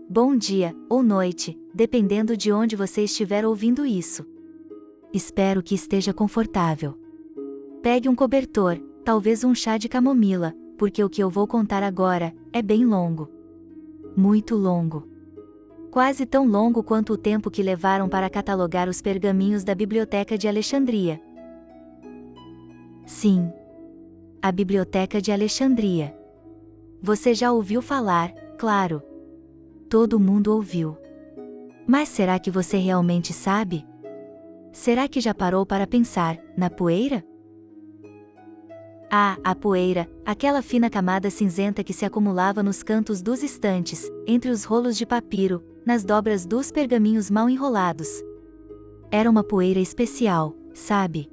Bom dia, ou noite, dependendo de onde você estiver ouvindo isso. Espero que esteja confortável. Pegue um cobertor, talvez um chá de camomila, porque o que eu vou contar agora é bem longo. Muito longo. Quase tão longo quanto o tempo que levaram para catalogar os pergaminhos da Biblioteca de Alexandria. Sim. A Biblioteca de Alexandria. Você já ouviu falar, claro. Todo mundo ouviu. Mas será que você realmente sabe? Será que já parou para pensar na poeira? A poeira, aquela fina camada cinzenta que se acumulava nos cantos dos estantes, entre os rolos de papiro, nas dobras dos pergaminhos mal enrolados. Era uma poeira especial, sabe?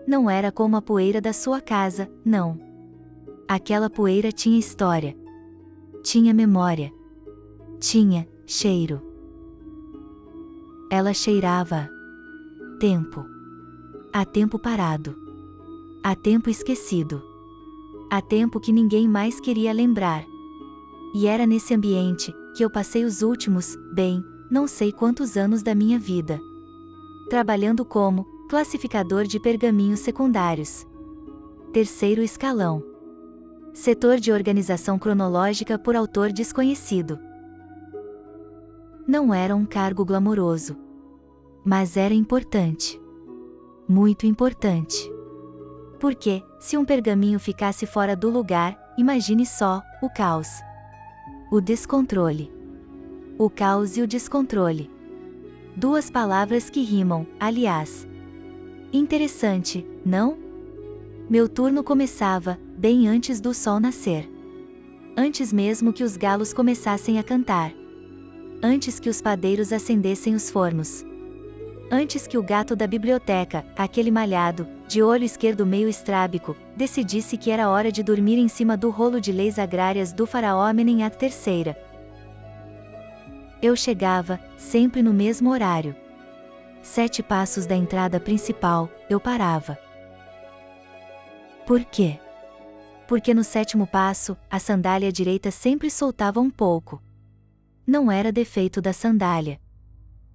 Não era como a poeira da sua casa, não. Aquela poeira tinha história. Tinha memória. Tinha cheiro. Ela cheirava tempo. Há tempo parado. Há tempo esquecido. Há tempo que ninguém mais queria lembrar. E era nesse ambiente que eu passei os últimos, não sei quantos anos da minha vida. Trabalhando como classificador de pergaminhos secundários. Terceiro escalão. Setor de organização cronológica por autor desconhecido. Não era um cargo glamouroso. Mas era importante. Muito importante. Porque, se um pergaminho ficasse fora do lugar, imagine só, o caos. O descontrole. O caos e o descontrole. Duas palavras que rimam, aliás. Interessante, não? Meu turno começava, bem antes do sol nascer. Antes mesmo que os galos começassem a cantar. Antes que os padeiros acendessem os fornos. Antes que o gato da biblioteca, aquele malhado, de olho esquerdo meio estrábico, decidisse que era hora de dormir em cima do rolo de leis agrárias do faraó Amenemhat III. Eu chegava, sempre no mesmo horário. 7 passos da entrada principal, eu parava. Por quê? Porque no 7º passo, a sandália direita sempre soltava um pouco. Não era defeito da sandália.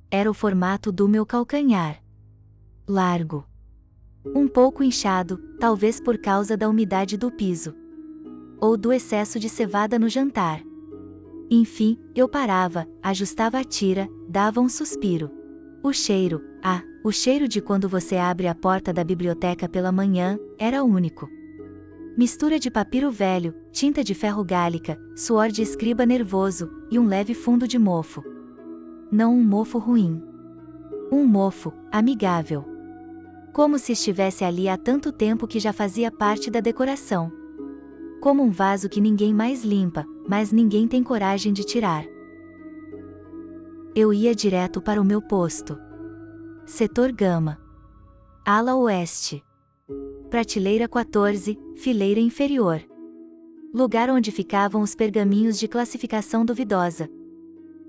Era o formato do meu calcanhar. Largo. Um pouco inchado, talvez por causa da umidade do piso. Ou do excesso de cevada no jantar. Enfim, eu parava, ajustava a tira, dava um suspiro. O cheiro, o cheiro de quando você abre a porta da biblioteca pela manhã, era único. Mistura de papiro velho, tinta de ferro gálica, suor de escriba nervoso, e um leve fundo de mofo. Não um mofo ruim. Um mofo, amigável. Como se estivesse ali há tanto tempo que já fazia parte da decoração. Como um vaso que ninguém mais limpa, mas ninguém tem coragem de tirar. Eu ia direto para o meu posto. Setor Gama. Ala Oeste. Prateleira 14, fileira inferior. Lugar onde ficavam os pergaminhos de classificação duvidosa.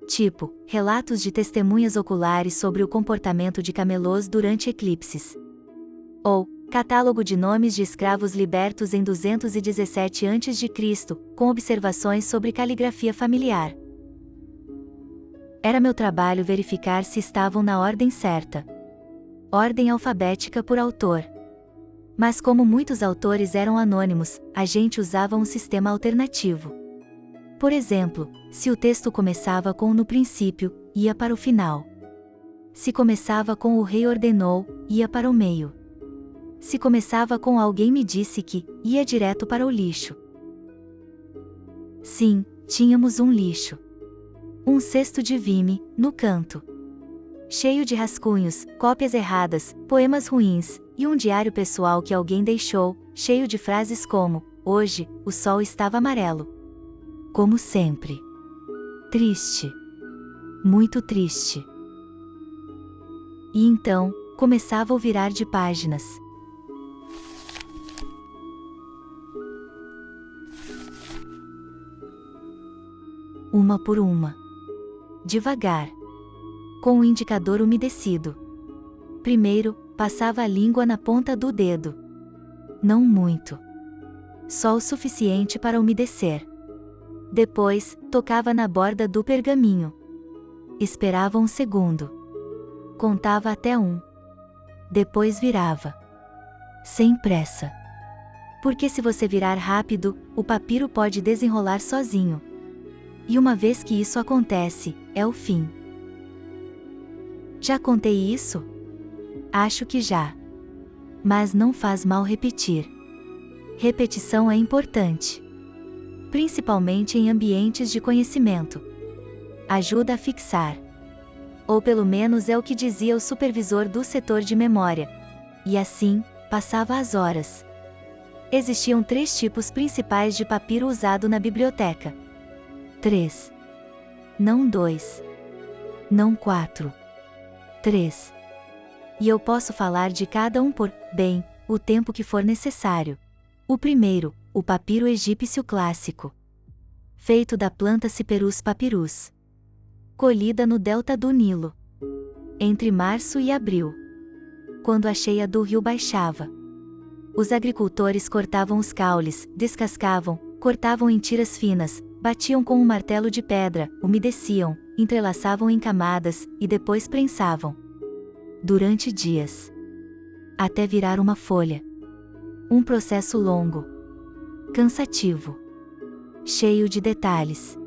Tipo, relatos de testemunhas oculares sobre o comportamento de camelôs durante eclipses. Ou, catálogo de nomes de escravos libertos em 217 a.C., com observações sobre caligrafia familiar. Era meu trabalho verificar se estavam na ordem certa. Ordem alfabética por autor. Mas como muitos autores eram anônimos, a gente usava um sistema alternativo. Por exemplo, se o texto começava com no princípio, ia para o final. Se começava com o rei ordenou, ia para o meio. Se começava com alguém me disse que, ia direto para o lixo. Sim, tínhamos um lixo. Um cesto de vime, no canto. Cheio de rascunhos, cópias erradas, poemas ruins, e um diário pessoal que alguém deixou, cheio de frases como, hoje, o sol estava amarelo. Como sempre. Triste. Muito triste. E então, começava a virar de páginas. Uma por uma. Devagar. Com o indicador umedecido. Primeiro, passava a língua na ponta do dedo. Não muito. Só o suficiente para umedecer. Depois, tocava na borda do pergaminho. Esperava um segundo. Contava até 1. Depois virava. Sem pressa. Porque se você virar rápido, o papiro pode desenrolar sozinho. E uma vez que isso acontece, é o fim. Já contei isso? Acho que já. Mas não faz mal repetir. Repetição é importante. Principalmente em ambientes de conhecimento. Ajuda a fixar. Ou pelo menos é o que dizia o supervisor do setor de memória. E assim, passava as horas. Existiam 3 tipos principais de papiro usado na biblioteca. 3. Não 2. Não 4. 3. E eu posso falar de cada um por, bem, o tempo que for necessário. O primeiro, o papiro egípcio clássico. Feito da planta Cyperus papyrus. Colhida no delta do Nilo. Entre março e abril. Quando a cheia do rio baixava. Os agricultores cortavam os caules, descascavam, cortavam em tiras finas, batiam com um martelo de pedra, umedeciam, entrelaçavam em camadas, e depois prensavam. Durante dias. Até virar uma folha. Um processo longo. Cansativo. Cheio de detalhes.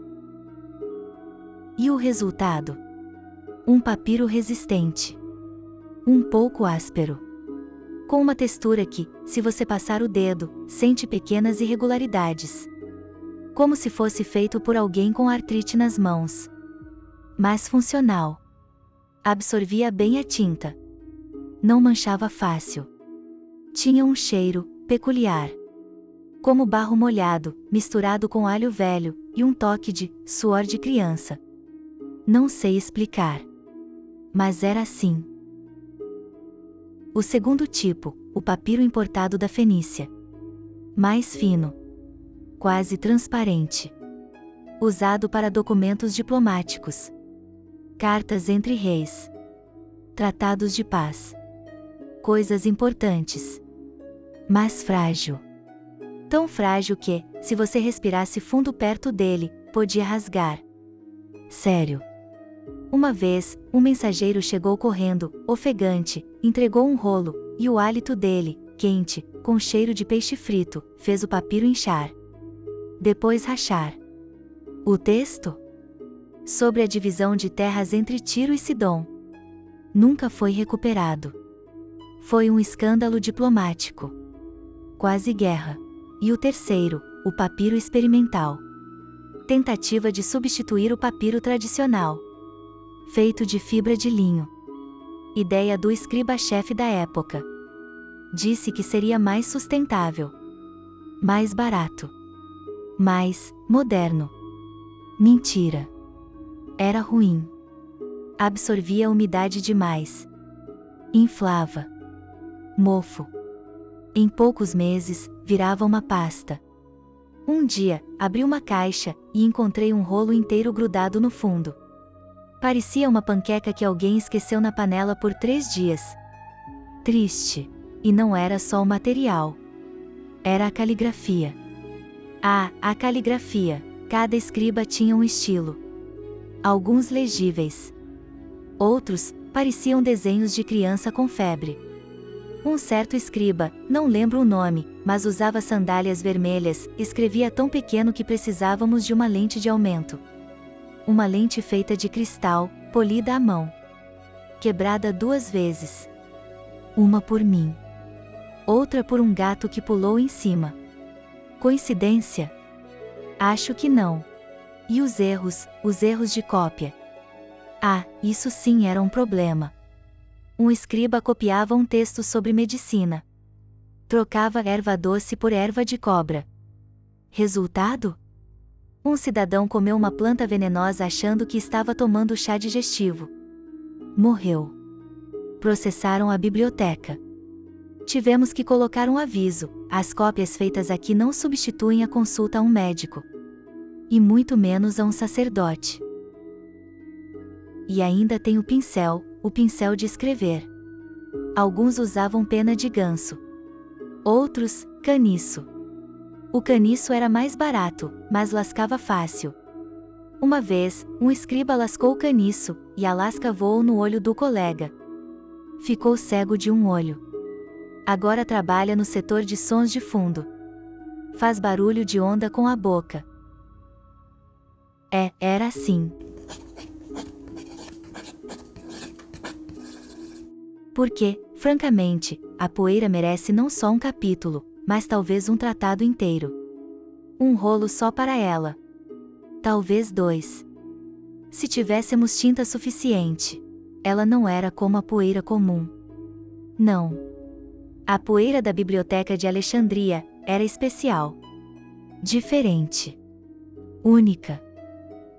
E o resultado? Um papiro resistente. Um pouco áspero. Com uma textura que, se você passar o dedo, sente pequenas irregularidades. Como se fosse feito por alguém com artrite nas mãos. Mas funcional. Absorvia bem a tinta. Não manchava fácil. Tinha um cheiro peculiar. Como barro molhado, misturado com alho velho, e um toque de suor de criança. Não sei explicar. Mas era assim. O segundo tipo, o papiro importado da Fenícia. Mais fino. Quase transparente. Usado para documentos diplomáticos. Cartas entre reis. Tratados de paz. Coisas importantes. Mas frágil. Tão frágil que, se você respirasse fundo perto dele, podia rasgar. Sério. Uma vez, um mensageiro chegou correndo, ofegante, entregou um rolo, e o hálito dele, quente, com cheiro de peixe frito, fez o papiro inchar. Depois rachar. O texto? Sobre a divisão de terras entre Tiro e Sidom. Nunca foi recuperado. Foi um escândalo diplomático. Quase guerra. E o terceiro, o papiro experimental. Tentativa de substituir o papiro tradicional. Feito de fibra de linho. Ideia do escriba-chefe da época. Disse que seria mais sustentável. Mais barato. Mais moderno. Mentira. Era ruim. Absorvia umidade demais. Inflava. Mofo. Em poucos meses, virava uma pasta. Um dia, abri uma caixa, e encontrei um rolo inteiro grudado no fundo. Parecia uma panqueca que alguém esqueceu na panela por 3 dias. Triste. E não era só o material. Era a caligrafia. Ah, a caligrafia. Cada escriba tinha um estilo. Alguns legíveis. Outros, pareciam desenhos de criança com febre. Um certo escriba, não lembro o nome, mas usava sandálias vermelhas, escrevia tão pequeno que precisávamos de uma lente de aumento. Uma lente feita de cristal, polida à mão. Quebrada 2 vezes. Uma por mim. Outra por um gato que pulou em cima. Coincidência? Acho que não. E os erros de cópia. Ah, isso sim era um problema. Um escriba copiava um texto sobre medicina. Trocava erva doce por erva de cobra. Resultado? Um cidadão comeu uma planta venenosa achando que estava tomando chá digestivo. Morreu. Processaram a biblioteca. Tivemos que colocar um aviso: as cópias feitas aqui não substituem a consulta a um médico. E muito menos a um sacerdote. E ainda tem o pincel de escrever. Alguns usavam pena de ganso. Outros, caniço. O caniço era mais barato, mas lascava fácil. Uma vez, um escriba lascou o caniço, e a lasca voou no olho do colega. Ficou cego de um olho. Agora trabalha no setor de sons de fundo. Faz barulho de onda com a boca. Era assim. Porque, francamente, a poeira merece não só um capítulo, mas talvez um tratado inteiro. Um rolo só para ela. Talvez 2. Se tivéssemos tinta suficiente. Ela não era como a poeira comum. Não. A poeira da Biblioteca de Alexandria era especial. Diferente. Única.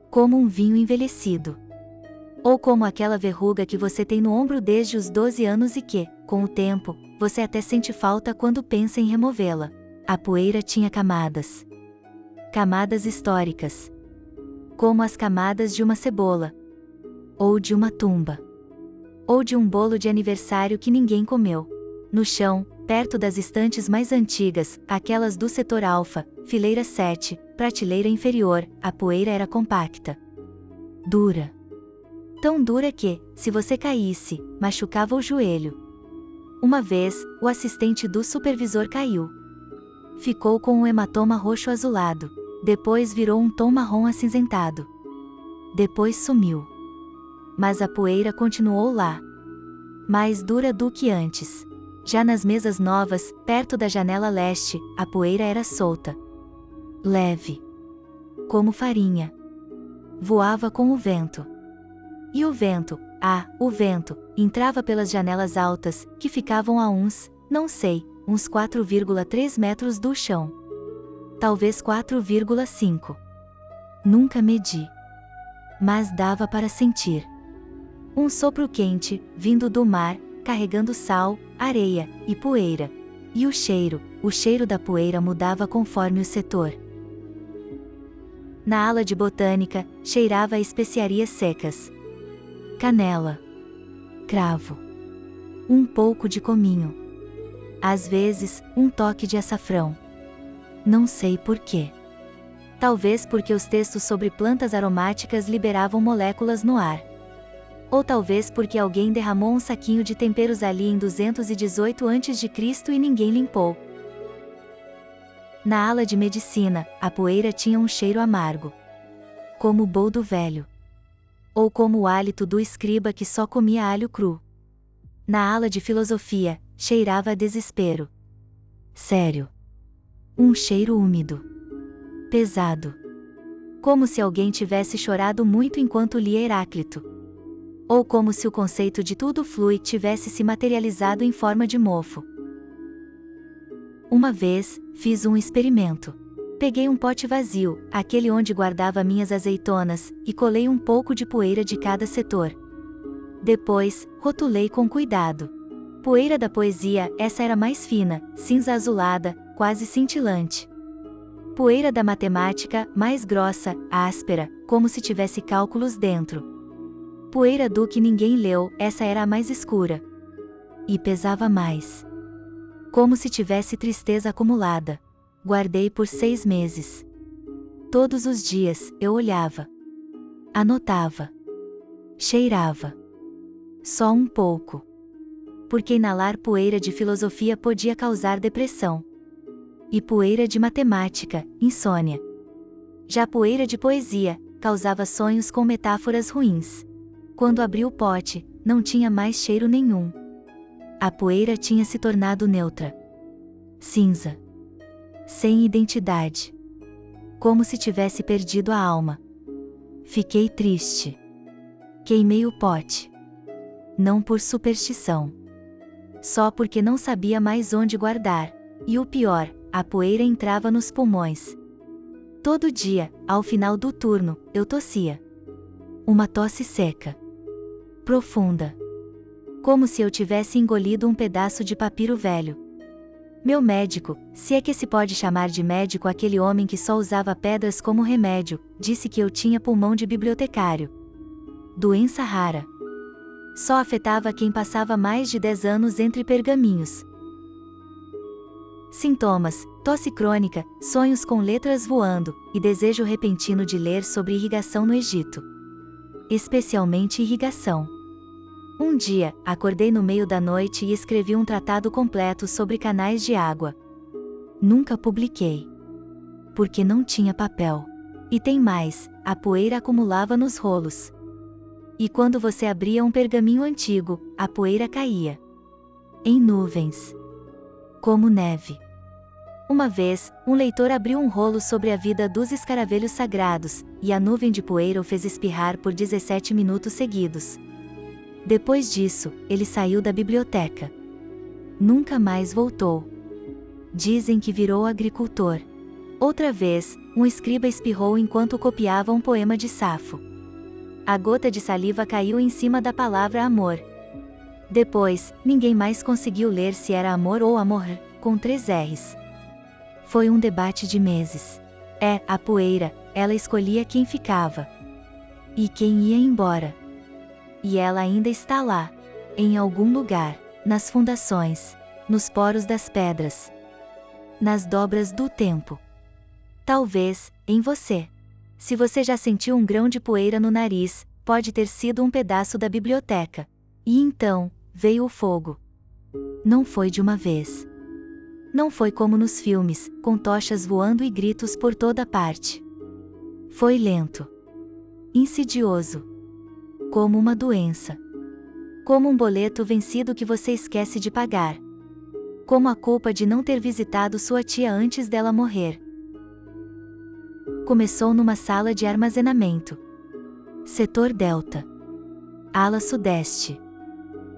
Como um vinho envelhecido. Ou como aquela verruga que você tem no ombro desde os 12 anos e que, com o tempo, você até sente falta quando pensa em removê-la. A poeira tinha camadas. Camadas históricas. Como as camadas de uma cebola. Ou de uma tumba. Ou de um bolo de aniversário que ninguém comeu. No chão, perto das estantes mais antigas, aquelas do setor alfa, fileira 7, prateleira inferior, a poeira era compacta. Dura. Tão dura que, se você caísse, machucava o joelho. Uma vez, o assistente do supervisor caiu. Ficou com um hematoma roxo azulado. Depois virou um tom marrom acinzentado. Depois sumiu. Mas a poeira continuou lá. Mais dura do que antes. Já nas mesas novas, perto da janela leste, a poeira era solta. Leve. Como farinha. Voava com o vento. E o vento, o vento, entrava pelas janelas altas, que ficavam a uns 4,3 metros do chão. Talvez 4,5. Nunca medi. Mas dava para sentir. Um sopro quente, vindo do mar, carregando sal, areia e poeira. E o cheiro da poeira mudava conforme o setor. Na ala de botânica, cheirava a especiarias secas. Canela. Cravo. Um pouco de cominho. Às vezes, um toque de açafrão. Não sei por quê. Talvez porque os textos sobre plantas aromáticas liberavam moléculas no ar. Ou talvez porque alguém derramou um saquinho de temperos ali em 218 a.C. e ninguém limpou. Na ala de medicina, a poeira tinha um cheiro amargo. Como o boldo velho. Ou como o hálito do escriba que só comia alho cru. Na ala de filosofia, cheirava a desespero. Sério. Um cheiro úmido. Pesado. Como se alguém tivesse chorado muito enquanto lia Heráclito. Ou como se o conceito de tudo flui tivesse se materializado em forma de mofo. Uma vez, fiz um experimento. Peguei um pote vazio, aquele onde guardava minhas azeitonas, e colei um pouco de poeira de cada setor. Depois, rotulei com cuidado. Poeira da poesia, essa era mais fina, cinza azulada, quase cintilante. Poeira da matemática, mais grossa, áspera, como se tivesse cálculos dentro. Poeira do que ninguém leu, essa era a mais escura. E pesava mais. Como se tivesse tristeza acumulada. Guardei por 6 meses. Todos os dias, eu olhava. Anotava. Cheirava. Só um pouco. Porque inalar poeira de filosofia podia causar depressão. E poeira de matemática, insônia. Já poeira de poesia, causava sonhos com metáforas ruins. Quando abri o pote, não tinha mais cheiro nenhum. A poeira tinha se tornado neutra. Cinza. Sem identidade. Como se tivesse perdido a alma. Fiquei triste. Queimei o pote. Não por superstição. Só porque não sabia mais onde guardar. E o pior, a poeira entrava nos pulmões. Todo dia, ao final do turno, eu tossia. Uma tosse seca. Profunda. Como se eu tivesse engolido um pedaço de papiro velho. Meu médico, se é que se pode chamar de médico aquele homem que só usava pedras como remédio, disse que eu tinha pulmão de bibliotecário. Doença rara. Só afetava quem passava mais de 10 anos entre pergaminhos. Sintomas: tosse crônica, sonhos com letras voando, e desejo repentino de ler sobre irrigação no Egito. Especialmente irrigação. Um dia, acordei no meio da noite e escrevi um tratado completo sobre canais de água. Nunca publiquei. Porque não tinha papel. E tem mais, a poeira acumulava nos rolos. E quando você abria um pergaminho antigo, a poeira caía. Em nuvens. Como neve. Uma vez, um leitor abriu um rolo sobre a vida dos escaravelhos sagrados, e a nuvem de poeira o fez espirrar por 17 minutos seguidos. Depois disso, ele saiu da biblioteca. Nunca mais voltou. Dizem que virou agricultor. Outra vez, um escriba espirrou enquanto copiava um poema de Safo. A gota de saliva caiu em cima da palavra amor. Depois, ninguém mais conseguiu ler se era amor ou amor, com 3 R's. Foi um debate de meses. A poeira, ela escolhia quem ficava. E quem ia embora. E ela ainda está lá. Em algum lugar. Nas fundações. Nos poros das pedras. Nas dobras do tempo. Talvez, em você. Se você já sentiu um grão de poeira no nariz, pode ter sido um pedaço da biblioteca. E então, veio o fogo. Não foi de uma vez. Não foi como nos filmes, com tochas voando e gritos por toda parte. Foi lento. Insidioso. Como uma doença. Como um boleto vencido que você esquece de pagar. Como a culpa de não ter visitado sua tia antes dela morrer. Começou numa sala de armazenamento. Setor Delta. Ala Sudeste.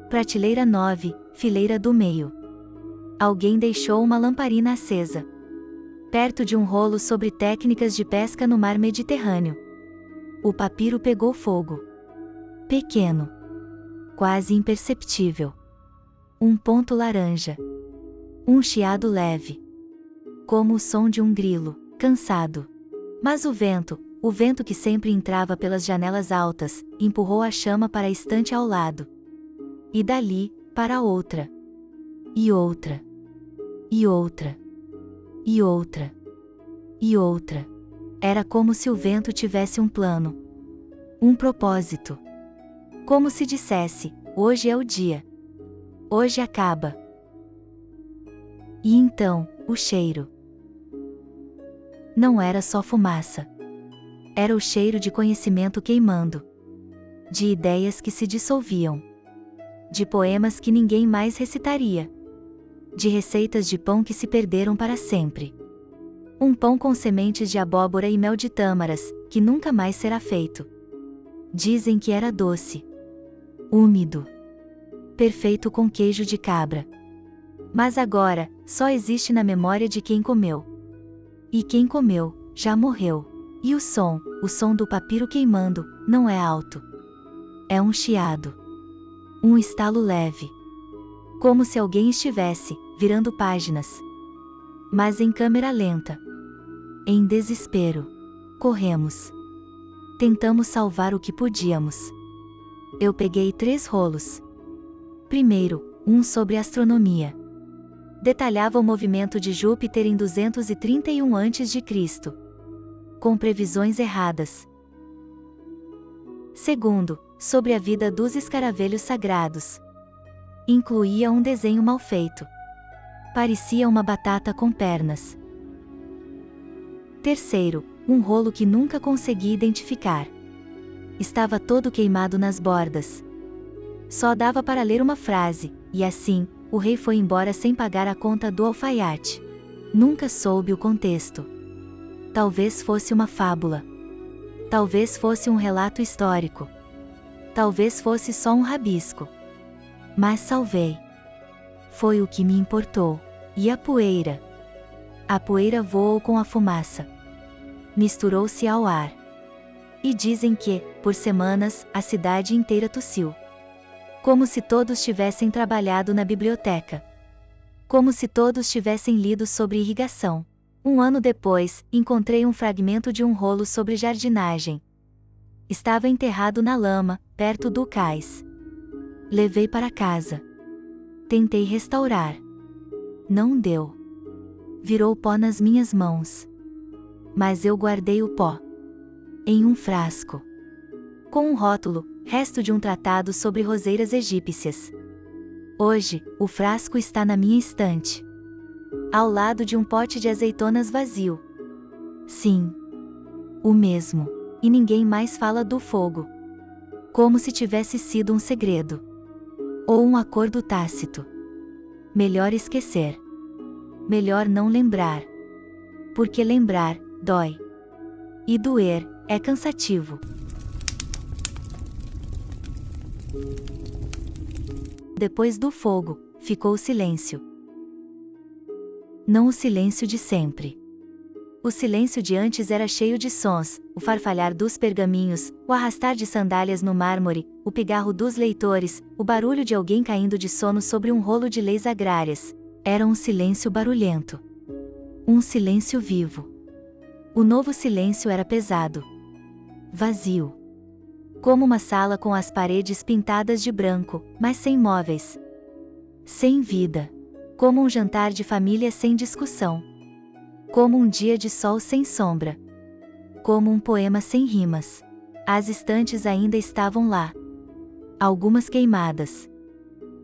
Prateleira 9, fileira do meio. Alguém deixou uma lamparina acesa. Perto de um rolo sobre técnicas de pesca no mar Mediterrâneo. O papiro pegou fogo. Pequeno. Quase imperceptível. Um ponto laranja. Um chiado leve. Como o som de um grilo, cansado. Mas o vento que sempre entrava pelas janelas altas, empurrou a chama para a estante ao lado. E dali, para outra. E outra. E outra. E outra. E outra. Era como se o vento tivesse um plano. Um propósito. Como se dissesse, hoje é o dia. Hoje acaba. E então, o cheiro. Não era só fumaça. Era o cheiro de conhecimento queimando. De ideias que se dissolviam. De poemas que ninguém mais recitaria. De receitas de pão que se perderam para sempre. Um pão com sementes de abóbora e mel de tâmaras, que nunca mais será feito. Dizem que era doce. Úmido. Perfeito com queijo de cabra. Mas agora, só existe na memória de quem comeu. E quem comeu, já morreu. E o som do papiro queimando, não é alto. É um chiado. Um estalo leve. Como se alguém estivesse virando páginas. Mas em câmera lenta. Em desespero. Corremos. Tentamos salvar o que podíamos. Eu peguei 3 rolos. Primeiro, um sobre astronomia. Detalhava o movimento de Júpiter em 231 a.C. Com previsões erradas. Segundo, sobre a vida dos escaravelhos sagrados. Incluía um desenho mal feito. Parecia uma batata com pernas. Terceiro, um rolo que nunca consegui identificar. Estava todo queimado nas bordas. Só dava para ler uma frase, e assim, o rei foi embora sem pagar a conta do alfaiate. Nunca soube o contexto. Talvez fosse uma fábula. Talvez fosse um relato histórico. Talvez fosse só um rabisco. Mas salvei. Foi o que me importou. E a poeira? A poeira voou com a fumaça. Misturou-se ao ar. E dizem que, por semanas, a cidade inteira tossiu. Como se todos tivessem trabalhado na biblioteca. Como se todos tivessem lido sobre irrigação. Um ano depois, encontrei um fragmento de um rolo sobre jardinagem. Estava enterrado na lama, perto do cais. Levei para casa. Tentei restaurar. Não deu. virou pó nas minhas mãos. Mas eu guardei o pó em um frasco, com um rótulo, resto de um tratado sobre roseiras egípcias. Hoje, o frasco está na minha estante, ao lado de um pote de azeitonas vazio. Sim, o mesmo. E ninguém mais fala do fogo, como se tivesse sido um segredo, ou um acordo tácito. Melhor esquecer. Melhor não lembrar. Porque lembrar, dói. E doer, é cansativo. Depois do fogo, ficou o silêncio. Não o silêncio de sempre. O silêncio de antes era cheio de sons, o farfalhar dos pergaminhos, o arrastar de sandálias no mármore, o pigarro dos leitores, o barulho de alguém caindo de sono sobre um rolo de leis agrárias. Era um silêncio barulhento. Um silêncio vivo. O novo silêncio era pesado. Vazio. Como uma sala com as paredes pintadas de branco, mas sem móveis. Sem vida. Como um jantar de família sem discussão. Como um dia de sol sem sombra. Como um poema sem rimas. As estantes ainda estavam lá. Algumas queimadas.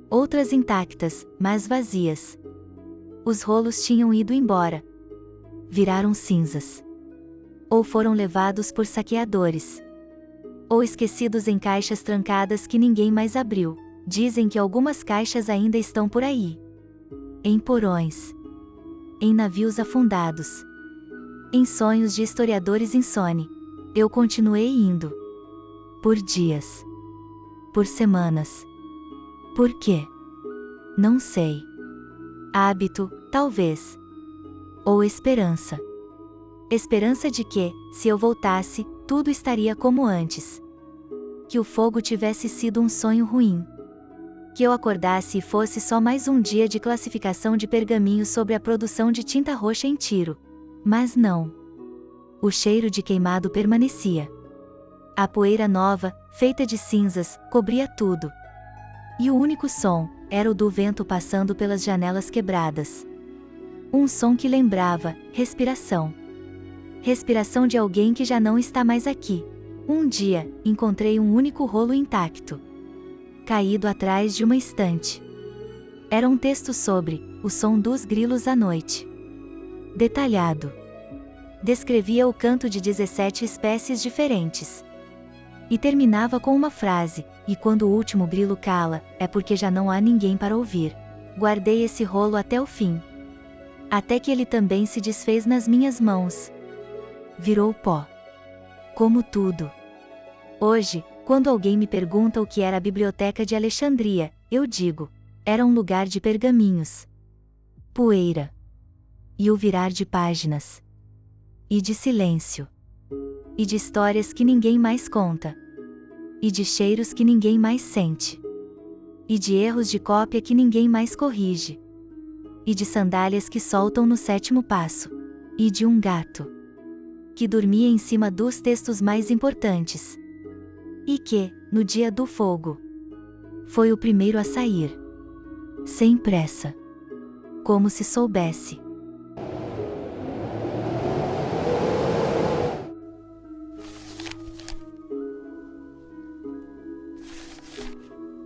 Outras intactas, mas vazias. Os rolos tinham ido embora. Viraram cinzas. Ou foram levados por saqueadores. Ou esquecidos em caixas trancadas que ninguém mais abriu. Dizem que algumas caixas ainda estão por aí. Em porões. Em navios afundados. Em sonhos de historiadores insone. Eu continuei indo. Por dias. Por semanas. Por quê? Não sei. Hábito, talvez. Ou esperança. Esperança de que, se eu voltasse, tudo estaria como antes. Que o fogo tivesse sido um sonho ruim. Que eu acordasse e fosse só mais um dia de classificação de pergaminhos sobre a produção de tinta roxa em Tiro. Mas não. O cheiro de queimado permanecia. A poeira nova, feita de cinzas, cobria tudo. E o único som, era o do vento passando pelas janelas quebradas. Um som que lembrava, respiração. Respiração de alguém que já não está mais aqui. Um dia, encontrei um único rolo intacto. Caído atrás de uma estante. Era um texto sobre o som dos grilos à noite. Detalhado. Descrevia o canto de 17 espécies diferentes. E terminava com uma frase: e quando o último grilo cala, é porque já não há ninguém para ouvir. Guardei esse rolo até o fim. Até que ele também se desfez nas minhas mãos. Virou pó. Como tudo. Hoje, quando alguém me pergunta o que era a Biblioteca de Alexandria, eu digo: era um lugar de pergaminhos. Poeira. E o virar de páginas. E de silêncio. E de histórias que ninguém mais conta. E de cheiros que ninguém mais sente. E de erros de cópia que ninguém mais corrige. E de sandálias que soltam no 7º passo. E de um gato que dormia em cima dos textos mais importantes. E que, no dia do fogo, foi o primeiro a sair. Sem pressa. Como se soubesse.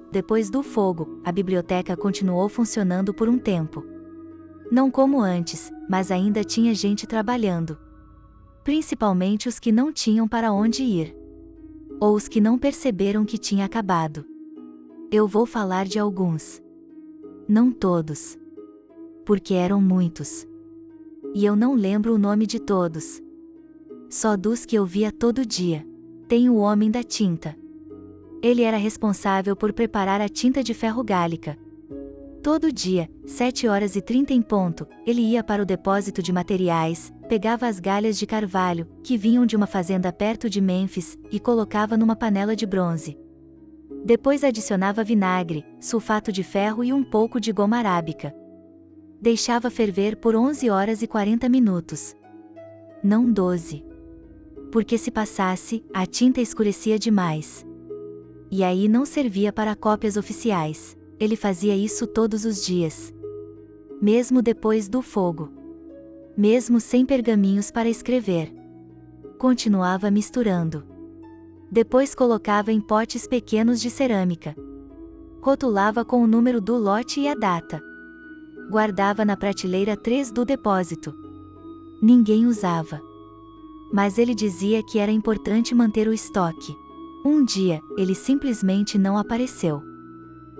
Depois do fogo, a biblioteca continuou funcionando por um tempo. Não como antes, mas ainda tinha gente trabalhando. Principalmente os que não tinham para onde ir. Ou os que não perceberam que tinha acabado. Eu vou falar de alguns. Não todos. Porque eram muitos. E eu não lembro o nome de todos. Só dos que eu via todo dia. Tem o homem da tinta. Ele era responsável por preparar a tinta de ferro gálica. Todo dia, 7h30 em ponto, ele ia para o depósito de materiais, pegava as galhas de carvalho, que vinham de uma fazenda perto de Mênfis, e colocava numa panela de bronze. Depois adicionava vinagre, sulfato de ferro e um pouco de goma arábica. Deixava ferver por 11h40. Não 12. Porque se passasse, a tinta escurecia demais. E aí não servia para cópias oficiais. Ele fazia isso todos os dias. Mesmo depois do fogo. mesmo sem pergaminhos para escrever. Continuava misturando. Depois colocava em potes pequenos de cerâmica. Rotulava com o número do lote e a data. Guardava na prateleira 3 do depósito. Ninguém usava. Mas ele dizia que era importante manter o estoque. Um dia, ele simplesmente não apareceu.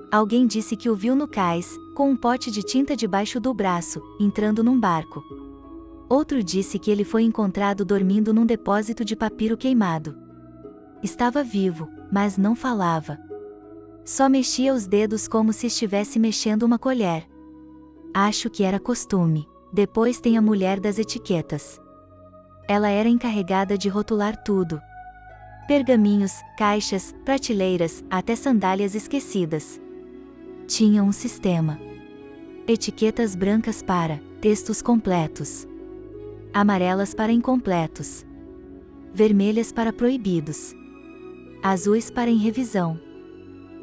Alguém disse que o viu no cais, com um pote de tinta debaixo do braço, entrando num barco. Outro disse que ele foi encontrado dormindo num depósito de papiro queimado. Estava vivo, mas não falava. Só mexia os dedos como se estivesse mexendo uma colher. Acho que era costume. Depois tem a mulher das etiquetas. Ela era encarregada de rotular tudo. Pergaminhos, caixas, prateleiras, até sandálias esquecidas. Tinha um sistema. Etiquetas brancas para textos completos. Amarelas para incompletos. Vermelhas para proibidos. Azuis para em revisão.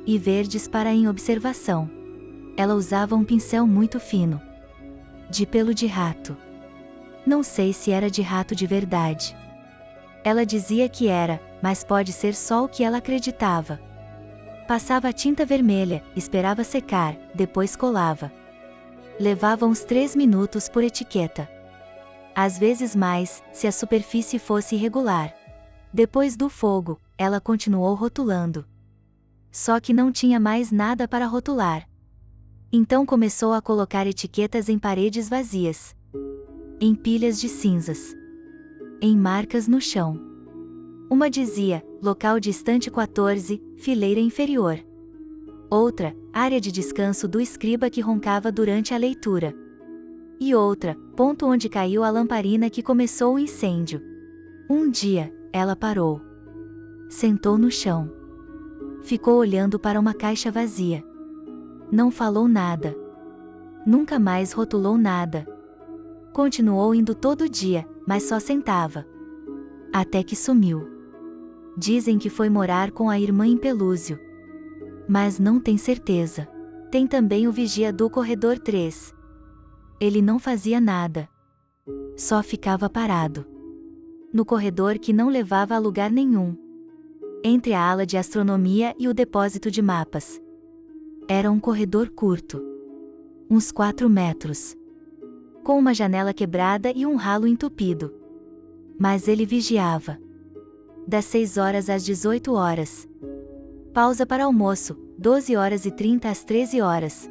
E verdes para em observação. Ela usava um pincel muito fino. De pelo de rato. Não sei se era de rato de verdade. Ela dizia que era, mas pode ser só o que ela acreditava. Passava a tinta vermelha, esperava secar, depois colava. Levava uns 3 minutos por etiqueta. Às vezes mais, se a superfície fosse irregular. Depois do fogo, ela continuou rotulando. Só que não tinha mais nada para rotular. Então começou a colocar etiquetas em paredes vazias. Em pilhas de cinzas. Em marcas no chão. Uma dizia, local distante 14, fileira inferior. Outra, área de descanso do escriba que roncava durante a leitura. E outra, ponto onde caiu a lamparina que começou o incêndio. Um dia, ela parou. Sentou no chão. Ficou olhando para uma caixa vazia. Não falou nada. Nunca mais rotulou nada. Continuou indo todo dia, mas só sentava. Até que sumiu. Dizem que foi morar com a irmã em Pelúzio. Mas não tem certeza. Tem também o vigia do corredor 3. Ele não fazia nada. Só ficava parado. No corredor que não levava a lugar nenhum. Entre a ala de astronomia e o depósito de mapas. Era um corredor curto. Uns 4 metros. Com uma janela quebrada e um ralo entupido. Mas ele vigiava. Das 6 horas às 18 horas. Pausa para almoço, 12 horas e 30 às 13 horas.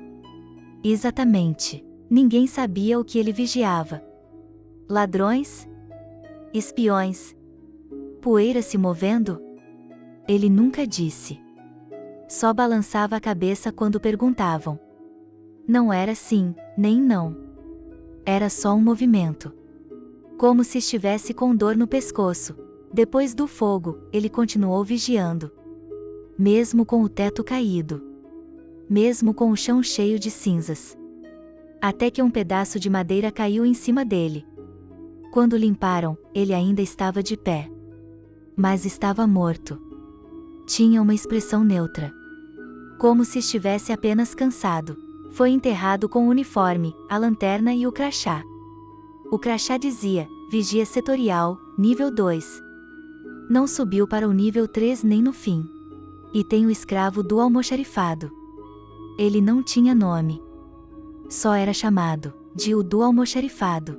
Exatamente. Ninguém sabia o que ele vigiava. Ladrões? Espiões? Poeira se movendo? Ele nunca disse. Só balançava a cabeça quando perguntavam. Não era sim, nem não. Era só um movimento. Como se estivesse com dor no pescoço. Depois do fogo, ele continuou vigiando. Mesmo com o teto caído. Mesmo com o chão cheio de cinzas. Até que um pedaço de madeira caiu em cima dele. Quando limparam, ele ainda estava de pé. Mas estava morto. Tinha uma expressão neutra. Como se estivesse apenas cansado. Foi enterrado com o uniforme, a lanterna e o crachá. O crachá dizia, vigia setorial, nível 2. Não subiu para o nível 3 nem no fim. E tem o escravo do almoxarifado. Ele não tinha nome. Só era chamado de o do almoxarifado.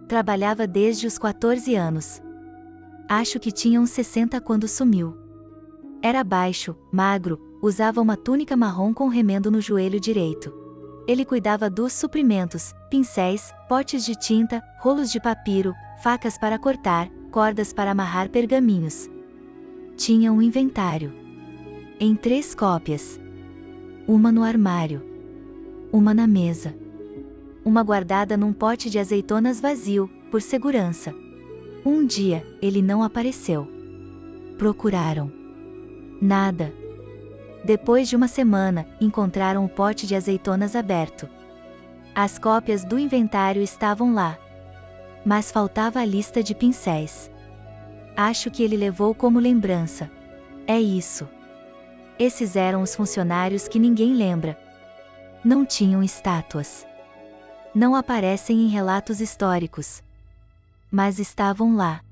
Trabalhava desde os 14 anos. Acho que tinha uns 60 quando sumiu. Era baixo, magro, usava uma túnica marrom com remendo no joelho direito. Ele cuidava dos suprimentos, pincéis, potes de tinta, rolos de papiro, facas para cortar, cordas para amarrar pergaminhos. Tinha um inventário. Em 3 cópias. Uma no armário. Uma na mesa. Uma guardada num pote de azeitonas vazio, por segurança. Um dia, ele não apareceu. Procuraram. Nada. Depois de uma semana, encontraram o pote de azeitonas aberto. As cópias do inventário estavam lá. Mas faltava a lista de pincéis. Acho que ele levou como lembrança. É isso. Esses eram os funcionários que ninguém lembra. Não tinham estátuas. Não aparecem em relatos históricos. Mas estavam lá.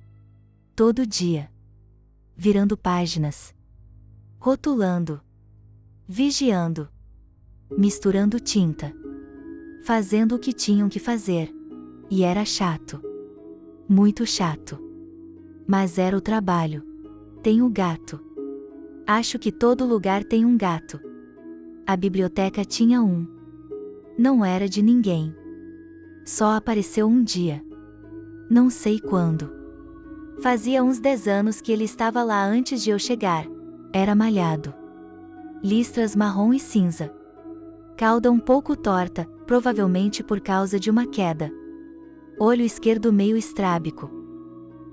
Todo dia. Virando páginas. Rotulando. Vigiando. Misturando tinta. Fazendo o que tinham que fazer. E era chato. Muito chato. Mas era o trabalho. Tem o gato. Acho que todo lugar tem um gato. A biblioteca tinha um. Não era de ninguém. Só apareceu um dia. Não sei quando. Fazia uns 10 anos que ele estava lá antes de eu chegar. Era malhado. Listras marrom e cinza. Cauda um pouco torta, provavelmente por causa de uma queda. Olho esquerdo meio estrábico.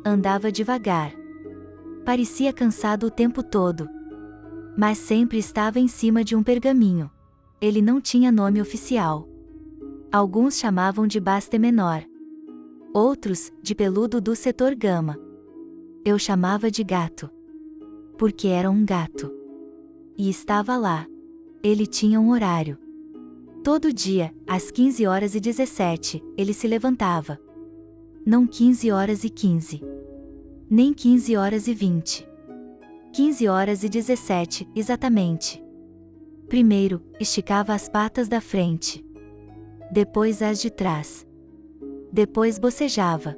Andava devagar. Parecia cansado o tempo todo. Mas sempre estava em cima de um pergaminho. Ele não tinha nome oficial. Alguns chamavam de Baste Menor. Outros, de Peludo do Setor Gama. Eu chamava de gato. Porque era um gato. E estava lá. Ele tinha um horário. Todo dia, às 15h17, ele se levantava. Não 15h15. Nem 15h20. 15h17, exatamente. Primeiro, esticava as patas da frente. Depois as de trás. Depois bocejava.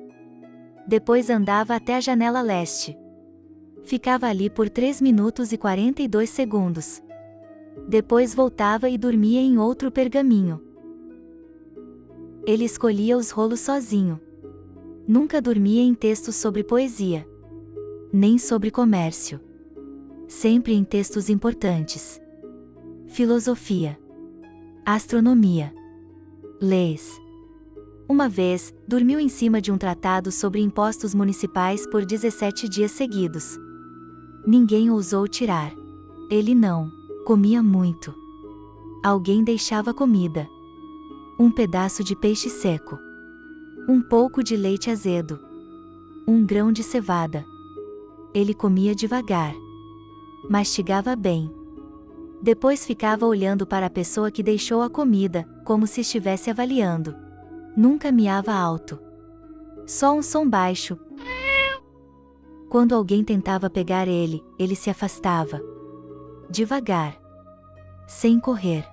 Depois andava até a janela leste. Ficava ali por 3 minutos e 42 segundos. Depois voltava e dormia em outro pergaminho. Ele escolhia os rolos sozinho. Nunca dormia em textos sobre poesia. Nem sobre comércio. Sempre em textos importantes. Filosofia. Astronomia. Leis. Uma vez, dormiu em cima de um tratado sobre impostos municipais por 17 dias seguidos. Ninguém ousou tirar. Ele não. Comia muito. Alguém deixava comida. Um pedaço de peixe seco. Um pouco de leite azedo. Um grão de cevada. Ele comia devagar. Mastigava bem. Depois ficava olhando para a pessoa que deixou a comida, como se estivesse avaliando. Nunca miava alto. Só um som baixo. Quando alguém tentava pegar ele, ele se afastava. Devagar. Sem correr.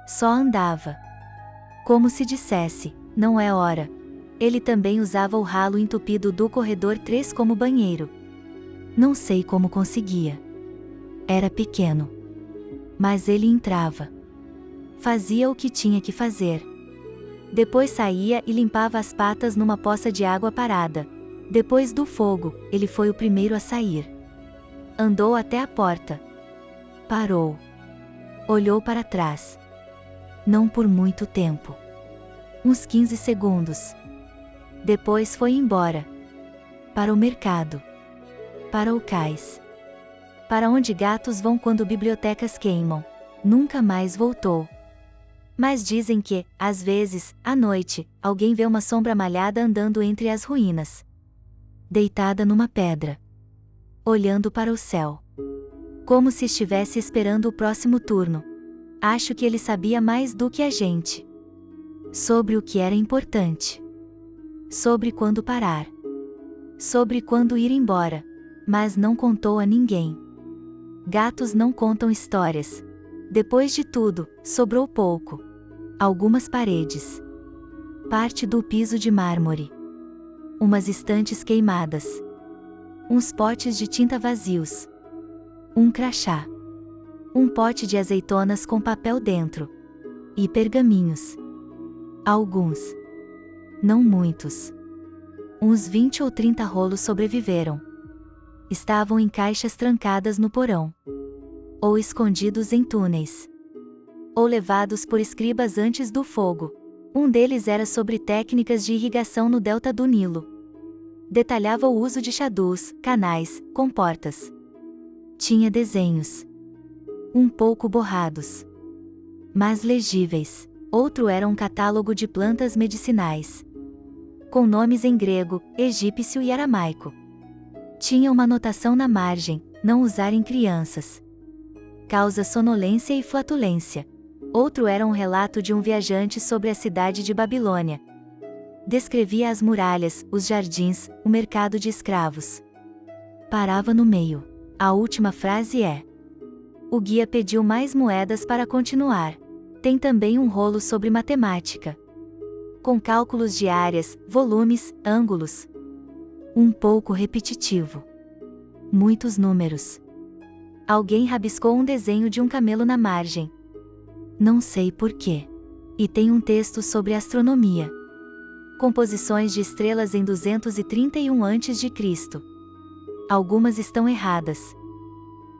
Só andava. Como se dissesse, não é hora. Ele também usava o ralo entupido do corredor 3 como banheiro. Não sei como conseguia. Era pequeno. Mas ele entrava. Fazia o que tinha que fazer. Depois saía e limpava as patas numa poça de água parada. Depois do fogo, ele foi o primeiro a sair. Andou até a porta. Parou. Olhou para trás. Não por muito tempo. Uns 15 segundos. Depois foi embora. Para o mercado. Para o cais. Para onde gatos vão quando bibliotecas queimam. Nunca mais voltou. Mas dizem que, às vezes, à noite, alguém vê uma sombra malhada andando entre as ruínas. Deitada numa pedra. Olhando para o céu. Como se estivesse esperando o próximo turno. Acho que ele sabia mais do que a gente. Sobre o que era importante. Sobre quando parar. Sobre quando ir embora. Mas não contou a ninguém. Gatos não contam histórias. Depois de tudo, sobrou pouco. Algumas paredes. Parte do piso de mármore. Umas estantes queimadas. Uns potes de tinta vazios. Um crachá. Um pote de azeitonas com papel dentro. E pergaminhos. Alguns. Não muitos. Uns 20 ou 30 rolos sobreviveram. Estavam em caixas trancadas no porão. Ou escondidos em túneis. Ou levados por escribas antes do fogo. Um deles era sobre técnicas de irrigação no delta do Nilo. Detalhava o uso de chadus, canais, comportas. Tinha desenhos. Um pouco borrados. Mas legíveis. Outro era um catálogo de plantas medicinais. Com nomes em grego, egípcio e aramaico. Tinha uma anotação na margem, não usar em crianças. Causa sonolência e flatulência. Outro era um relato de um viajante sobre a cidade de Babilônia. Descrevia as muralhas, os jardins, o mercado de escravos. Parava no meio. A última frase é: o guia pediu mais moedas para continuar. Tem também um rolo sobre matemática, com cálculos de áreas, volumes, ângulos. Um pouco repetitivo. Muitos números. Alguém rabiscou um desenho de um camelo na margem. Não sei porquê. E tem um texto sobre astronomia. Composições de estrelas em 231 a.C. Algumas estão erradas.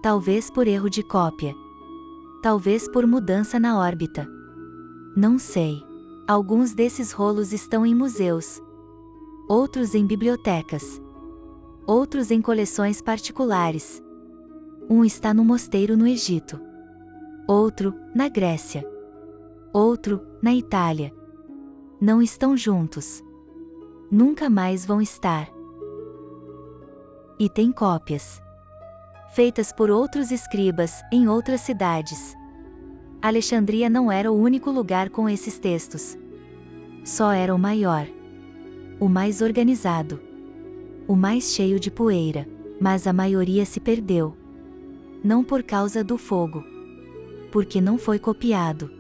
Talvez por erro de cópia. Talvez por mudança na órbita. Não sei. Alguns desses rolos estão em museus. Outros em bibliotecas. Outros em coleções particulares. Um está no mosteiro no Egito. Outro, na Grécia. Outro, na Itália. Não estão juntos. Nunca mais vão estar. E tem cópias. Feitas por outros escribas, em outras cidades. Alexandria não era o único lugar com esses textos. Só era o maior. O mais organizado. O mais cheio de poeira. Mas a maioria se perdeu. Não por causa do fogo. Porque não foi copiado.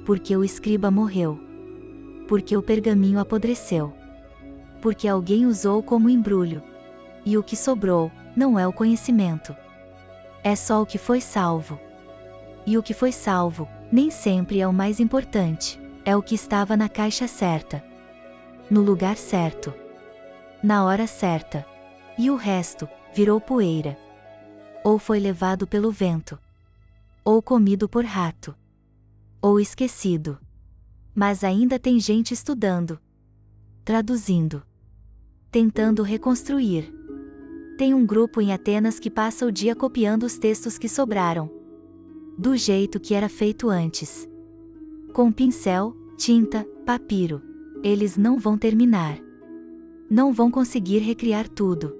Porque o escriba morreu. Porque o pergaminho apodreceu. Porque alguém usou como embrulho. E o que sobrou, não é o conhecimento. É só o que foi salvo. E o que foi salvo, nem sempre é o mais importante, é o que estava na caixa certa. No lugar certo. Na hora certa. E o resto, virou poeira. Ou foi levado pelo vento. Ou comido por rato. Ou esquecido. Mas ainda tem gente estudando. Traduzindo. Tentando reconstruir. Tem um grupo em Atenas que passa o dia copiando os textos que sobraram. Do jeito que era feito antes. Com pincel, tinta, papiro. Eles não vão terminar. Não vão conseguir recriar tudo.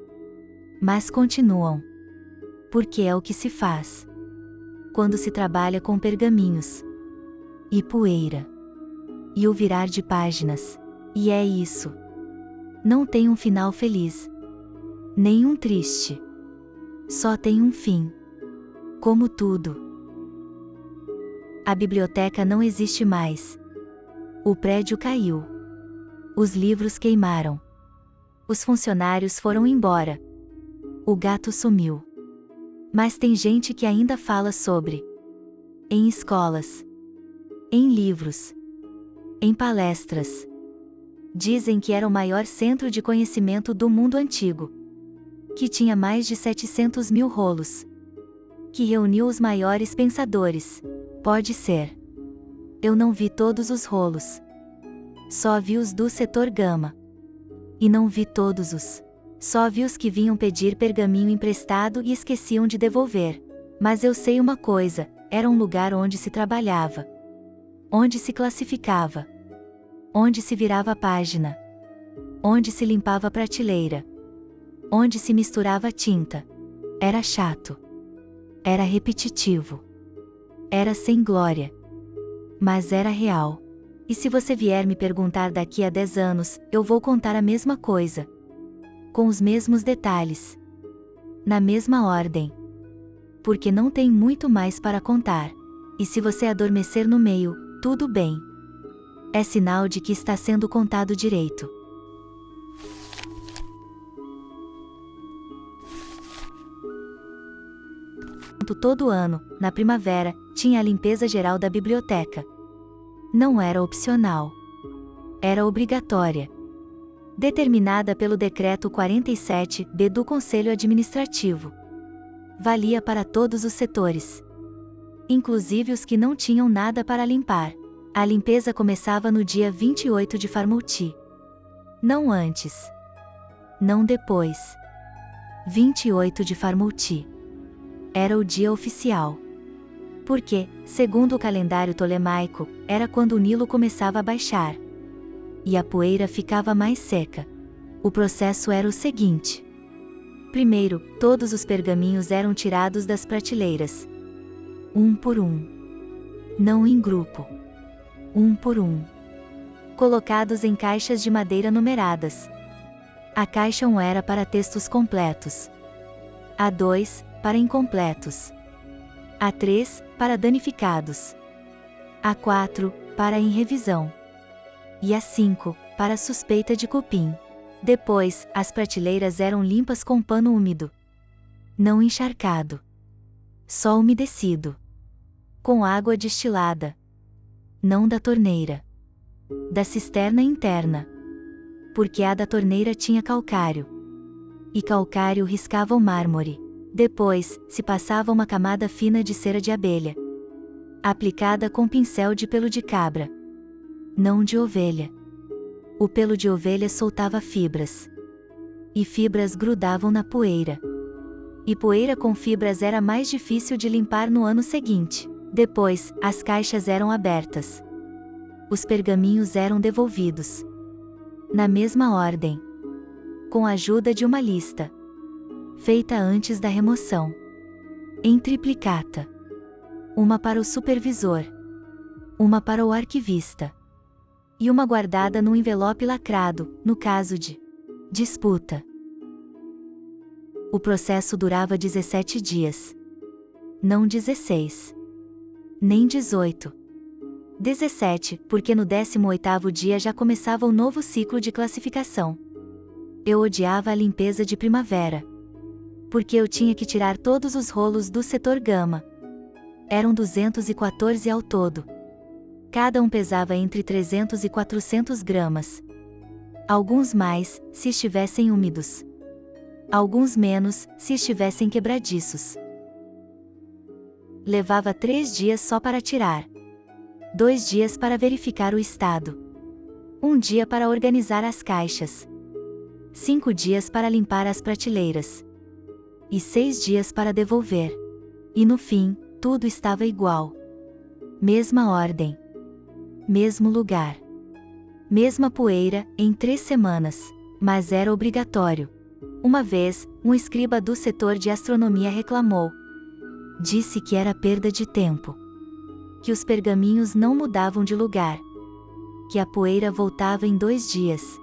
Mas continuam. Porque é o que se faz. Quando se trabalha com pergaminhos. E poeira. E o virar de páginas. E é isso. Não tem um final feliz. Nem um triste. Só tem um fim. Como tudo. A biblioteca não existe mais. O prédio caiu. Os livros queimaram. Os funcionários foram embora. O gato sumiu. Mas tem gente que ainda fala sobre. Em escolas. Em livros. Em palestras. Dizem que era o maior centro de conhecimento do mundo antigo. Que tinha mais de 700 mil rolos. Que reuniu os maiores pensadores. Pode ser. Eu não vi todos os rolos. Só vi os do setor gama. E não vi todos os. Só vi os que vinham pedir pergaminho emprestado e esqueciam de devolver. Mas eu sei uma coisa, era um lugar onde se trabalhava. Onde se classificava. Onde se virava a página. Onde se limpava a prateleira. Onde se misturava tinta. Era chato. Era repetitivo. Era sem glória. Mas era real. E se você vier me perguntar daqui a 10 anos, eu vou contar a mesma coisa. Com os mesmos detalhes. Na mesma ordem. Porque não tem muito mais para contar. E se você adormecer no meio, tudo bem. É sinal de que está sendo contado direito. Todo ano, na primavera, tinha a limpeza geral da biblioteca. Não era opcional. Era obrigatória. Determinada pelo Decreto 47-B do Conselho Administrativo. Valia para todos os setores. Inclusive os que não tinham nada para limpar. A limpeza começava no dia 28 de Farmouti. Não antes. Não depois. 28 de Farmouti. Era o dia oficial. Porque, segundo o calendário tolemaico, era quando o Nilo começava a baixar. E a poeira ficava mais seca. O processo era o seguinte. Primeiro, todos os pergaminhos eram tirados das prateleiras. Um por um. não em grupo. Um por um. Colocados em caixas de madeira numeradas. A caixa 1 era para textos completos. A 2, para incompletos. A 3, para danificados. A 4, para em revisão. E a 5, para suspeita de cupim. Depois, as prateleiras eram limpas com pano úmido. Não encharcado. Só umedecido. Com água destilada. Não da torneira. Da cisterna interna. Porque a da torneira tinha calcário. E calcário riscava o mármore. Depois, se passava uma camada fina de cera de abelha. Aplicada com pincel de pelo de cabra. Não de ovelha. O pelo de ovelha soltava fibras. E fibras grudavam na poeira. E poeira com fibras era mais difícil de limpar no ano seguinte. Depois, as caixas eram abertas. Os pergaminhos eram devolvidos. Na mesma ordem. Com a ajuda de uma lista. Feita antes da remoção. Em triplicata. Uma para o supervisor. Uma para o arquivista. E uma guardada num envelope lacrado, no caso de disputa. O processo durava 17 dias. Não 16. Nem 18. 17, porque no 18º dia já começava o novo ciclo de classificação. Eu odiava a limpeza de primavera. Porque eu tinha que tirar todos os rolos do setor gama. Eram 214 ao todo. Cada um pesava entre 300 e 400 gramas. Alguns mais, se estivessem úmidos. Alguns menos, se estivessem quebradiços. Levava 3 dias só para tirar. 2 dias para verificar o estado. 1 dia para organizar as caixas. 5 dias para limpar as prateleiras. E 6 dias para devolver. E no fim, tudo estava igual. Mesma ordem. Mesmo lugar. Mesma poeira, em 3 semanas. Mas era obrigatório. Uma vez, um escriba do setor de astronomia reclamou. Disse que era perda de tempo. Que os pergaminhos não mudavam de lugar. Que a poeira voltava em 2 dias.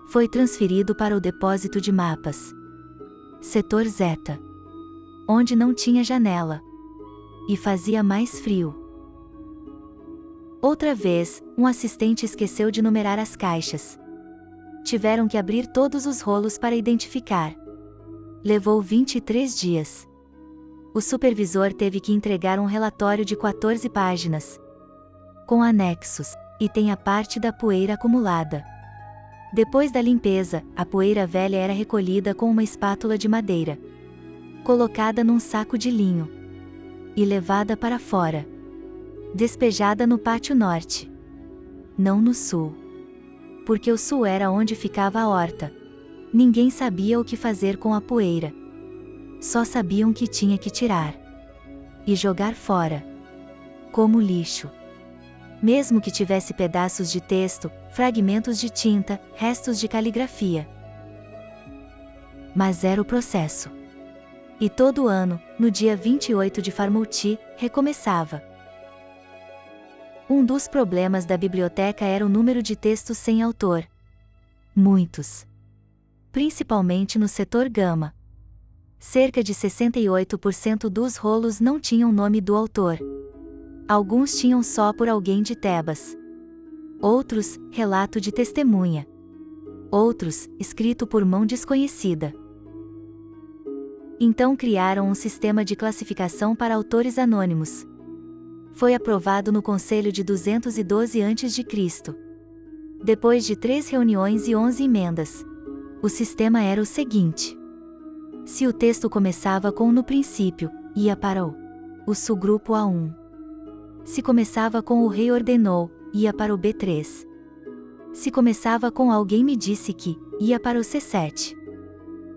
Foi transferido para o depósito de mapas. Setor Zeta. Onde não tinha janela. E fazia mais frio. Outra vez, um assistente esqueceu de numerar as caixas. Tiveram que abrir todos os rolos para identificar. Levou 23 dias. O supervisor teve que entregar um relatório de 14 páginas. Com anexos. E tem a parte da poeira acumulada. Depois da limpeza, a poeira velha era recolhida com uma espátula de madeira. Colocada num saco de linho. E levada para fora. Despejada no pátio norte. Não no sul. Porque o sul era onde ficava a horta. Ninguém sabia o que fazer com a poeira. Só sabiam que tinha que tirar. E jogar fora. Como lixo. Mesmo que tivesse pedaços de texto, fragmentos de tinta, restos de caligrafia. Mas era o processo. E todo ano, no dia 28 de Farmouti, recomeçava. Um dos problemas da biblioteca era o número de textos sem autor. Muitos. Principalmente no setor gama. Cerca de 68% dos rolos não tinham nome do autor. Alguns tinham só por alguém de Tebas. Outros, relato de testemunha. Outros, escrito por mão desconhecida. Então criaram um sistema de classificação para autores anônimos. Foi aprovado no Conselho de 212 a.C. Depois de 3 reuniões e 11 emendas. O sistema era o seguinte. Se o texto começava com no princípio, ia para o subgrupo A1. Se começava com o rei ordenou, ia para o B3. Se começava com alguém me disse que, ia para o C7.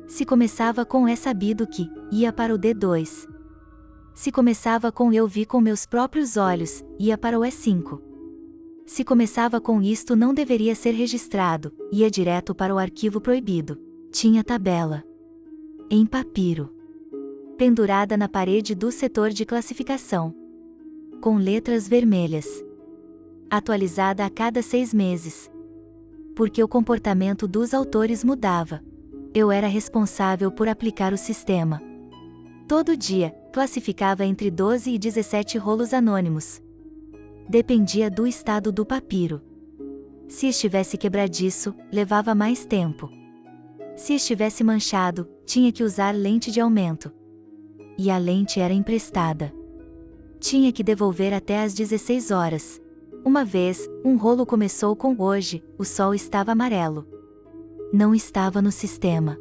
Se começava com é sabido que, ia para o D2. Se começava com eu vi com meus próprios olhos, ia para o E5. Se começava com isto não deveria ser registrado, ia direto para o arquivo proibido. Tinha tabela. Em papiro. Pendurada na parede do setor de classificação. com letras vermelhas. Atualizada a cada 6 meses. Porque o comportamento dos autores mudava. Eu era responsável por aplicar o sistema. Todo dia, classificava entre 12 e 17 rolos anônimos. Dependia do estado do papiro. Se estivesse quebradiço, levava mais tempo. Se estivesse manchado, tinha que usar lente de aumento. E a lente era emprestada. Tinha que devolver até às 16 horas. Uma vez, um rolo começou com hoje, o sol estava amarelo. Não estava no sistema.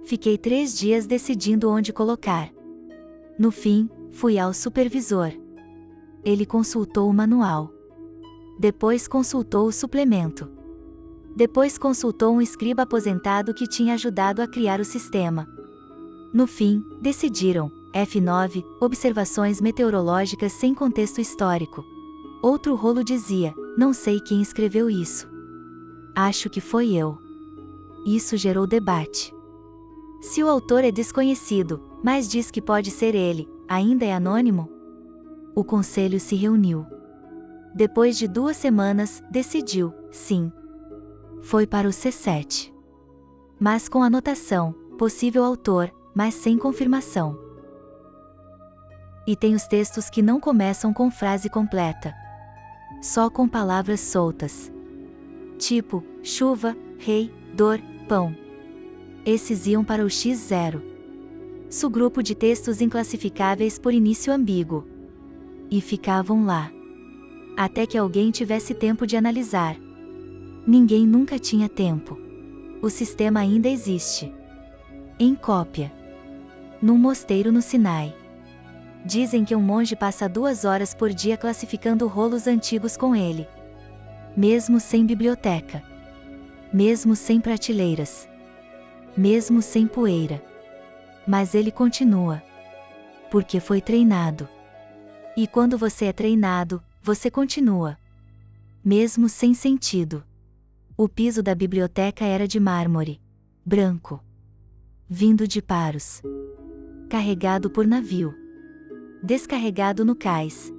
Fiquei 3 dias decidindo onde colocar. No fim, fui ao supervisor. Ele consultou o manual. Depois consultou o suplemento. Depois consultou um escriba aposentado que tinha ajudado a criar o sistema. No fim, decidiram, F9, observações meteorológicas sem contexto histórico. Outro rolo dizia, não sei quem escreveu isso. Acho que foi eu. Isso gerou debate. Se o autor é desconhecido, mas diz que pode ser ele, ainda é anônimo? O conselho se reuniu. Depois de 2 semanas, decidiu, sim. Foi para o C7. Mas com anotação, possível autor, mas sem confirmação. E tem os textos que não começam com frase completa. Só com palavras soltas. Tipo, chuva, rei, dor, pão. Esses iam para o X0. Subgrupo de textos inclassificáveis por início ambíguo. E ficavam lá. Até que alguém tivesse tempo de analisar. Ninguém nunca tinha tempo. O sistema ainda existe. Em cópia. Num mosteiro no Sinai. Dizem que um monge passa 2 horas por dia classificando rolos antigos com ele. Mesmo sem biblioteca. Mesmo sem prateleiras. Mesmo sem poeira. Mas ele continua. Porque foi treinado. E quando você é treinado, você continua. Mesmo sem sentido. O piso da biblioteca era de mármore. Branco. Vindo de Paros. Carregado por navio. Descarregado no cais.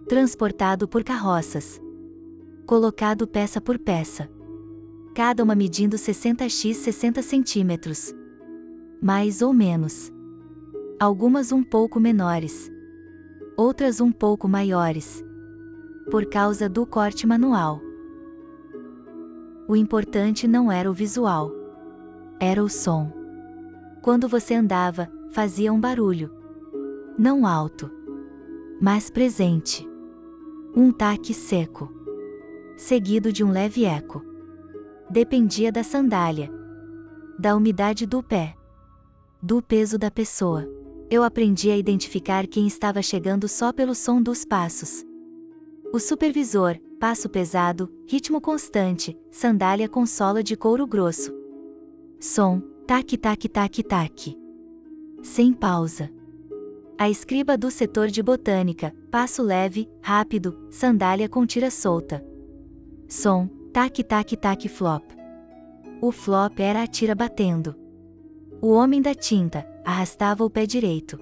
Transportado por carroças. Colocado peça por peça. Cada uma medindo 60x 60 centímetros. Mais ou menos. Algumas um pouco menores. Outras um pouco maiores. Por causa do corte manual. O importante não era o visual. Era o som. Quando você andava, fazia um barulho. Não alto. Mas presente. Um taque seco. Seguido de um leve eco. Dependia da sandália. Da umidade do pé. Do peso da pessoa. Eu aprendi a identificar quem estava chegando só pelo som dos passos. O supervisor, passo pesado, ritmo constante, sandália com sola de couro grosso. Som, taque taque taque taque. Sem pausa. A escriba do setor de botânica, passo leve, rápido, sandália com tira solta. Som, taque taque taque flop. O flop era a tira batendo. O homem da tinta, arrastava o pé direito.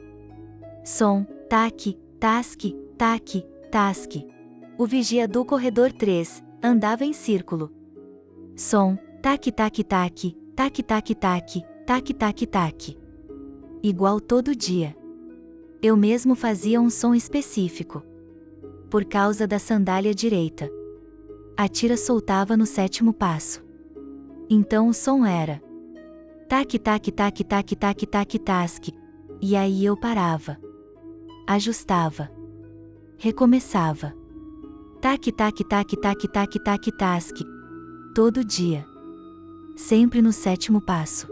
Som, taque, tasque, taque, tasque. O vigia do corredor 3, andava em círculo. Som, taque taque taque, taque taque taque, taque taque taque. Igual todo dia. Eu mesmo fazia um som específico. Por causa da sandália direita. A tira soltava no 7º passo. Então o som era taque taque taque taque taque taque tasque. E aí eu parava. Ajustava. Recomeçava. Taque taque taque taque taque taque tasque. Todo dia. Sempre no 7º passo.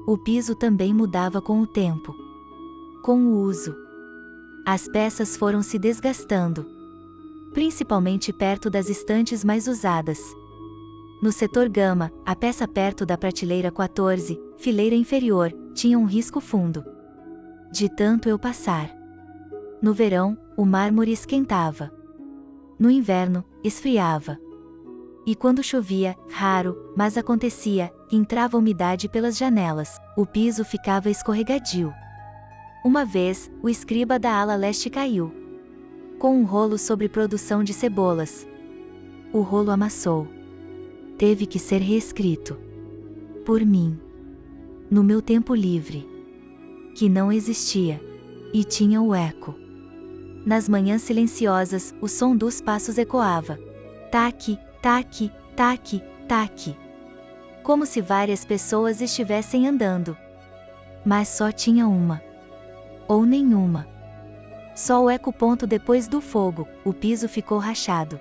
O piso também mudava com o tempo. Com o uso. As peças foram se desgastando. Principalmente perto das estantes mais usadas. No setor gama, a peça perto da prateleira 14, fileira inferior, tinha um risco fundo. De tanto eu passar. No verão, o mármore esquentava. No inverno, esfriava. E quando chovia, raro, mas acontecia, entrava umidade pelas janelas, o piso ficava escorregadio. Uma vez, o escriba da ala leste caiu com um rolo sobre produção de cebolas. O rolo amassou. Teve que ser reescrito. Por mim. No meu tempo livre. Que não existia. E tinha o eco. Nas manhãs silenciosas, o som dos passos ecoava. Taque, taque, taque, taque. Como se várias pessoas estivessem andando. Mas só tinha uma. Ou nenhuma. Só o eco. Depois do fogo, o piso ficou rachado.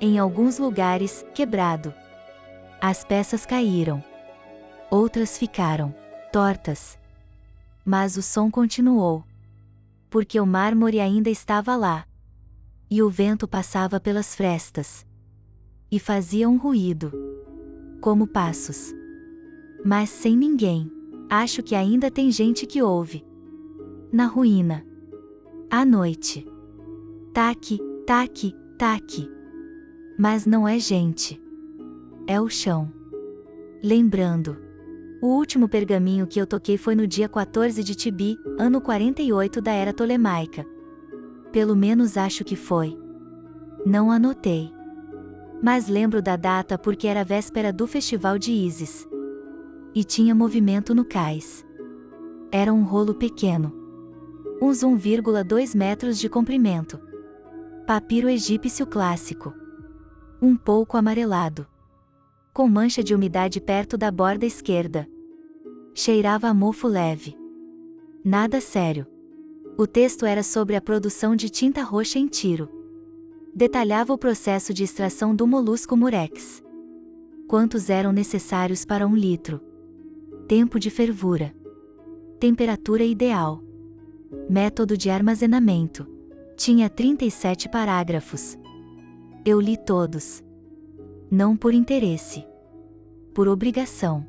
Em alguns lugares, quebrado. As peças caíram. Outras ficaram tortas. Mas o som continuou. Porque o mármore ainda estava lá. E o vento passava pelas frestas. E fazia um ruído. Como passos. Mas sem ninguém. Acho que ainda tem gente que ouve. Na ruína. À noite. Taque, taque, taque. Mas não é gente. É o chão. Lembrando. O último pergaminho que eu toquei foi no dia 14 de Tibi, ano 48 da Era Ptolemaica. Pelo menos acho que foi. Não anotei. Mas lembro da data porque era véspera do festival de Ísis. E tinha movimento no cais. Era um rolo pequeno. Uns 1,2 metros de comprimento. Papiro egípcio clássico. Um pouco amarelado. Com mancha de umidade perto da borda esquerda. Cheirava a mofo leve. Nada sério. O texto era sobre a produção de tinta roxa em Tiro. Detalhava o processo de extração do molusco murex. Quantos eram necessários para 1 litro? Tempo de fervura. Temperatura ideal. Método de armazenamento. Tinha 37 parágrafos. Eu li todos. Não por interesse. Por obrigação.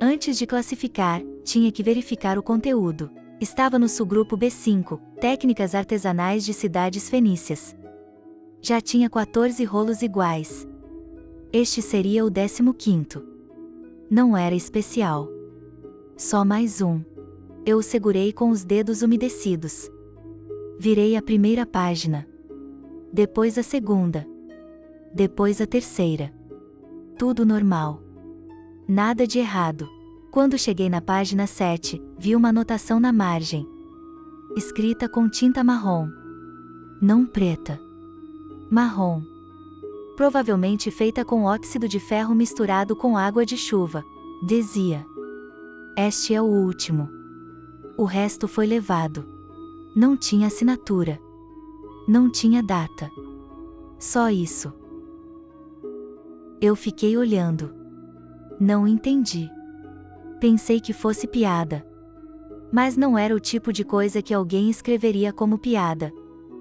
Antes de classificar, tinha que verificar o conteúdo. Estava no subgrupo B5, Técnicas Artesanais de Cidades Fenícias. Já tinha 14 rolos iguais. Este seria o 15º. Não era especial. Só mais um. Eu o segurei com os dedos umedecidos. Virei a primeira página. Depois a segunda. Depois a terceira. Tudo normal. Nada de errado. Quando cheguei na página 7, vi uma anotação na margem. Escrita com tinta marrom. Não preta. Marrom. Provavelmente feita com óxido de ferro misturado com água de chuva. Dizia. Este é o último. O resto foi levado. Não tinha assinatura. Não tinha data. Só isso. Eu fiquei olhando. Não entendi. Pensei que fosse piada. Mas não era o tipo de coisa que alguém escreveria como piada.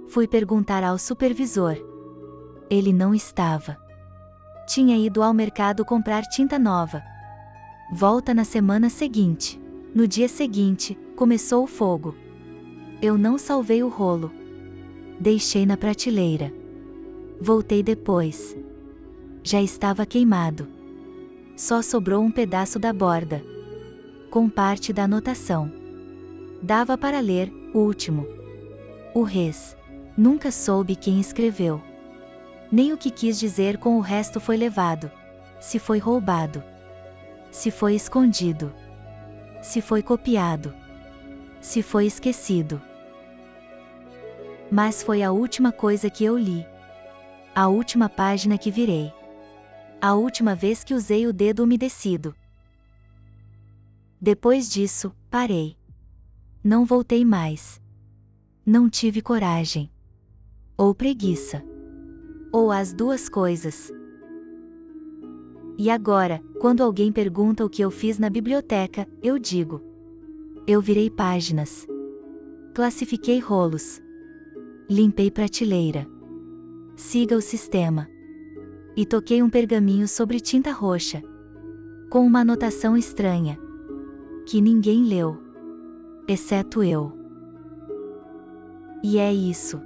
Fui perguntar ao supervisor. Ele não estava. Tinha ido ao mercado comprar tinta nova. Volta na semana seguinte. No dia seguinte, começou o fogo. Eu não salvei o rolo. Deixei na prateleira. Voltei depois. Já estava queimado. Só sobrou um pedaço da borda. Com parte da anotação. Dava para ler, o último. O res. Nunca soube quem escreveu. Nem o que quis dizer com o resto foi levado. Se foi roubado. Se foi escondido. Se foi copiado. Se foi esquecido. Mas foi a última coisa que eu li. A última página que virei. A última vez que usei o dedo umedecido. Depois disso, parei. Não voltei mais. Não tive coragem. Ou preguiça. Ou as duas coisas. E agora, quando alguém pergunta o que eu fiz na biblioteca, eu digo. Eu virei páginas. Classifiquei rolos. Limpei prateleira. Siga o sistema. E toquei um pergaminho sobre tinta roxa. Com uma anotação estranha. Que ninguém leu. Exceto eu. E é isso.